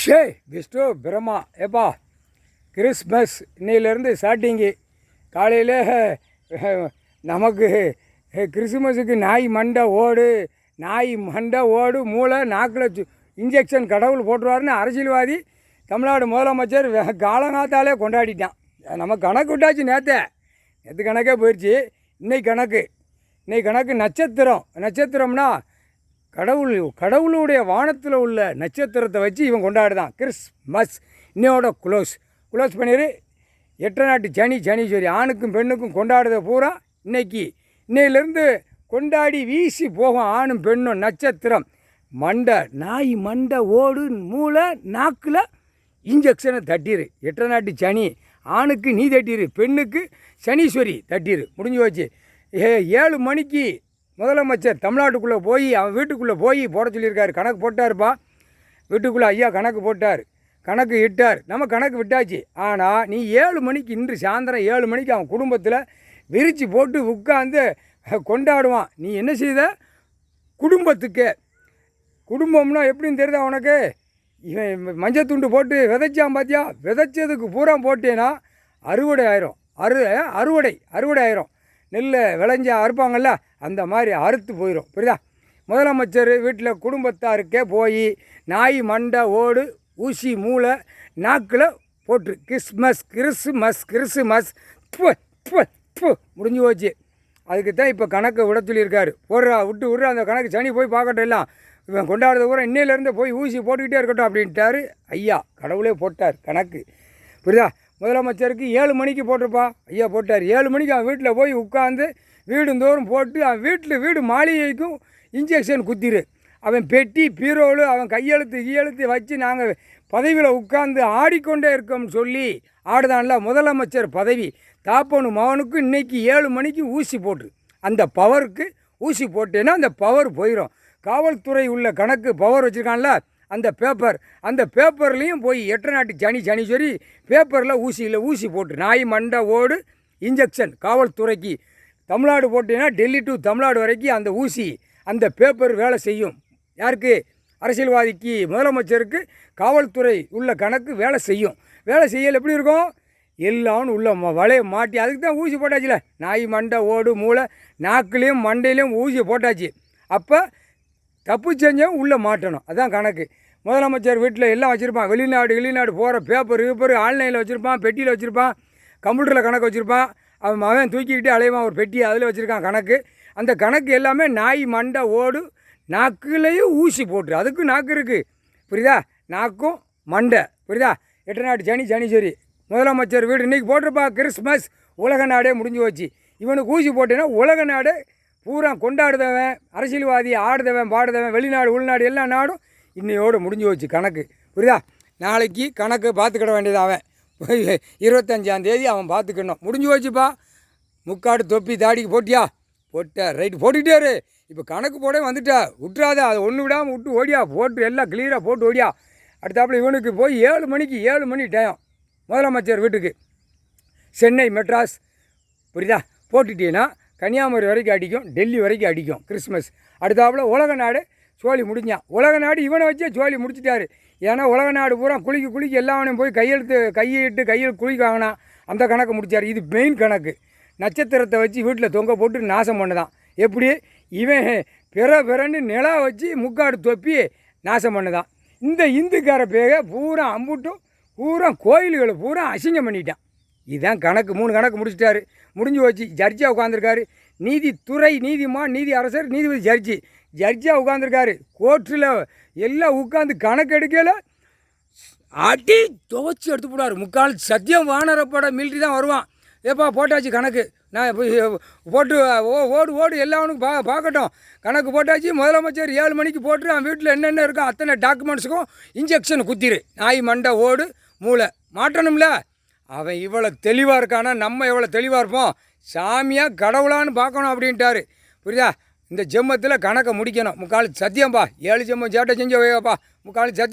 ஷே விஷ்ணு பிரம்மா ஏப்பா கிறிஸ்மஸ் இன்னையிலேருந்து ஸ்டார்டிங்கு காலையில் நமக்கு கிறிஸ்மஸுக்கு நாய் மண்டை ஓடு மூளை நாக்கில் இன்ஜெக்ஷன் கடவுள் போட்டுருவாருன்னு அரசியல்வாதி தமிழ்நாடு முதலமைச்சர் காலங்காத்தாலே கொண்டாடிட்டான். நம்ம கணக்கு விட்டாச்சு நேற்று கணக்கே போயிடுச்சு. இன்னைக்கு கணக்கு நட்சத்திரம்னா கடவுளுடைய வானத்தில் உள்ள நட்சத்திரத்தை வச்சு இவன் கொண்டாடுதான் கிறிஸ்மஸ். இன்னையோட க்ளோஸ் பண்ணிடு. 8 நாட்டு சனீஸ்வரி ஆணுக்கும் பெண்ணுக்கும் கொண்டாடுறத பூரா இன்னையிலேருந்து கொண்டாடி வீசி போகும். ஆணும் பெண்ணும் நட்சத்திரம் நாய் மண்டை ஓடு மூளை நாக்கில் இன்ஜெக்ஷனை தட்டிடு. 8 நாட்டு சனி ஆணுக்கு நீ தட்டிடு, பெண்ணுக்கு சனீஸ்வரி தட்டிடு. முடிஞ்சு வச்சு 7 மணிக்கு முதலமைச்சர் தமிழ்நாட்டுக்குள்ளே போய் அவன் வீட்டுக்குள்ளே போய் போட சொல்லியிருக்காரு. கணக்கு போட்டாருப்பா வீட்டுக்குள்ளே. ஐயா கணக்கு போட்டார், கணக்கு இட்டார், நம்ம கணக்கு விட்டாச்சு. ஆனால் நீ 7 மணிக்கு இன்று சாயந்தரம் 7 மணிக்கு அவன் குடும்பத்தில் விரித்து போட்டு உட்காந்து கொண்டாடுவான். நீ என்ன செய்த? குடும்பம்னா எப்படின்னு தெரியுதா உனக்கு? இவன் மஞ்சள் துண்டு போட்டு விதைச்சான் பார்த்தியா? விதைச்சதுக்கு பூரா போட்டேன்னா அறுவடை ஆயிரும். நெல் விளைஞ்ச அறுப்பாங்கள்ல, அந்த மாதிரி அறுத்து போயிடும். புரியுதா? முதலமைச்சர் வீட்டில் குடும்பத்தாருக்கே போய் நாய் மண்டை ஓடு ஊசி மூளை நாக்கில் போட்டு கிறிஸ்மஸ் முடிஞ்சு போச்சு. அதுக்கு தான் இப்போ கணக்கை விட சொல்லியிருக்காரு. விட்றா அந்த கணக்கு சனி போய் பார்க்கட்டும். எல்லாம் இவன் கொண்டாடுறத பூரா இன்னையிலேருந்து போய் ஊசி போட்டுக்கிட்டே இருக்கட்டும் அப்படின்ட்டாரு ஐயா. கடவுளே போட்டார் கணக்கு. புரியுதா? முதலமைச்சருக்கு 7 மணிக்கு போட்டிருப்பா ஐயா போட்டார். 7 மணிக்கு அவன் வீட்டில் போய் உட்காந்து வீடுந்தோறும் போட்டு அவன் வீடு மாளிகைக்கும் இன்ஜெக்ஷன் குத்திரு. அவன் பெட்டி பீரோலு அவன் கையெழுத்து வச்சு நாங்கள் பதவியில் உட்காந்து ஆடிக்கொண்டே இருக்கோம்னு சொல்லி ஆடுதான்ல முதலமைச்சர் பதவி. தாப்பனும் மகனுக்கும் இன்றைக்கி 7 மணிக்கு ஊசி போட்டு அந்த பவருக்கு ஊசி போட்டேன்னா அந்த பவர் போயிடும். காவல்துறை உள்ள கணக்கு பவர் வச்சுருக்கான்ல அந்த பேப்பர்லேயும் போய் 8 நாட்டு சனீஸ்வரி பேப்பரில் ஊசி போட்டு நாய் மண்டை ஓடு இன்ஜெக்ஷன் காவல்துறைக்கு. தமிழ்நாடு போட்டேன்னா டெல்லி டு தமிழ்நாடு வரைக்கும் அந்த ஊசி அந்த பேப்பர் வேலை செய்யும். யாருக்கு? அரசியல்வாதிக்கு, முதலமைச்சருக்கு காவல்துறை உள்ள கணக்கு வேலை செய்யல் எப்படி இருக்கும்? எல்லாம் உள்ள வலையை மாட்டி அதுக்கு தான் ஊசி போட்டாச்சுல. நாய் மண்டை ஓடு மூளை நாக்குலேயும் மண்டையிலையும் ஊசி போட்டாச்சு. அப்போ தப்பு செஞ்சவன் உள்ளே மாட்டணும். அதுதான் கணக்கு. முதலமைச்சர் வீட்டில் எல்லாம் வச்சுருப்பான். வெளிநாடு போகிற பேப்பர் ஆன்லைனில் வச்சுருப்பான், பெட்டியில் வச்சுருப்பான், கம்ப்யூட்டரில் கணக்கு வச்சுருப்பான். அவன் தூக்கிக்கிட்டு அலைவான் ஒரு பெட்டி, அதில் வச்சுருக்கான் கணக்கு. அந்த கணக்கு எல்லாமே நாய் மண்டை ஓடு நாக்குலேயும் ஊசி போட்டு. அதுக்கும் நாக்கு இருக்குது. புரியுதா? நாக்கும் மண்டை. புரியுதா? 8 நாட்டு சனீஸ்வரி முதலமைச்சர் வீடு இன்றைக்கி போட்டிருப்பா. கிறிஸ்மஸ் உலக நாடே முடிஞ்சு போச்சு. இவனுக்கு ஊசி போட்டேன்னா உலக நாடே பூரா கொண்டாடுதவன், அரசியல்வாதி ஆடுதவன் பாடுதவன், வெளிநாடு உள்நாடு எல்லா நாடும் இன்னையோடு முடிஞ்சு போச்சு கணக்கு. புரியுதா? நாளைக்கு கணக்கு பார்த்துக்கிட வேண்டியது அவன். 25ஆம் தேதி அவன் பார்த்துக்கணும். முடிஞ்சு போச்சுப்பா. முக்காடு தொப்பி தாடிக்கு போட்டார் ரைட்டு போட்டுக்கிட்டாரு. இப்போ கணக்கு போட வந்துட்டா விட்டுறாத. அதை ஒன்று விடாமல் விட்டு ஓடியா போட்டு எல்லாம் கிளியராக போட்டு ஓடியா. அடுத்தாப்புல இவனுக்கு போய் 7 மணி டைம் முதலமைச்சர் வீட்டுக்கு சென்னை மெட்ராஸ். புரியுதா? போட்டுட்டீங்கன்னா கன்னியாகுமரி வரைக்கும் அடிக்கும், டெல்லி வரைக்கும் அடிக்கும் கிறிஸ்மஸ். அடுத்தாப்புல உலக நாடு சோழி முடிஞ்சான். உலக நாடு இவனை வச்சே சோழி முடிச்சிட்டாரு. ஏன்னா உலக நாடு பூரா குளிக்க எல்லாவனையும் போய் கையில் குளிக்காங்கண்ணா அந்த கணக்கு முடித்தார். இது மெயின் கணக்கு. நட்சத்திரத்தை வச்சு வீட்டில் தொங்க போட்டு நாசம் பண்ணுதான். எப்படி? இவன் பிறன்னு நிலா வச்சு முக்காடு தொப்பி நாசம் பண்ணுதான். இந்த இந்துக்கார பேக பூரா அம்புட்டும் பூரா கோயில்களை பூரா அசிங்கம் பண்ணிட்டான். இதுதான் கணக்கு. 3 கணக்கு முடிச்சிட்டாரு. முடிஞ்சு வச்சு ஜட்ஜாக உட்காந்துருக்காரு. நீதித்துறை நீதி அரசர் நீதிபதி ஜட்ஜாக உட்காந்துருக்காரு. கோர்ட்டில் எல்லாம் உட்காந்து கணக்கு எடுக்கல அடி துவச்சி எடுத்து போடுவார். முக்கால் சத்தியம் வானரப்பட மிலிட்ரி தான் வருவான். ஏப்பா போட்டாச்சு கணக்கு, நான் போட்டு ஓடு எல்லாவனுக்கும் பார்க்கட்டும். கணக்கு போட்டாச்சு. முதலமைச்சர் 7 மணிக்கு போட்டு அவன் வீட்டில் என்னென்ன இருக்கோ அத்தனை டாக்குமெண்ட்ஸுக்கும் இன்ஜெக்ஷன் குத்திரு. நாய் மண்டை ஓடு மூளை மாட்டணும்ல. அவன் இவ்வளோ தெளிவாக இருக்கானா நம்ம எவ்வளோ தெளிவாக இருப்போம்? சாமியாக கடவுளான்னு பார்க்கணும் அப்படின்ட்டாரு. புரியுதா? இந்த ஜென்மத்தில் கணக்கை முடிக்கணும். முக்கால் சத்தியம்பா. 7 ஜென்மம் சேட்டை செஞ்ச வைப்பா. முக்கால் சத்தியம்.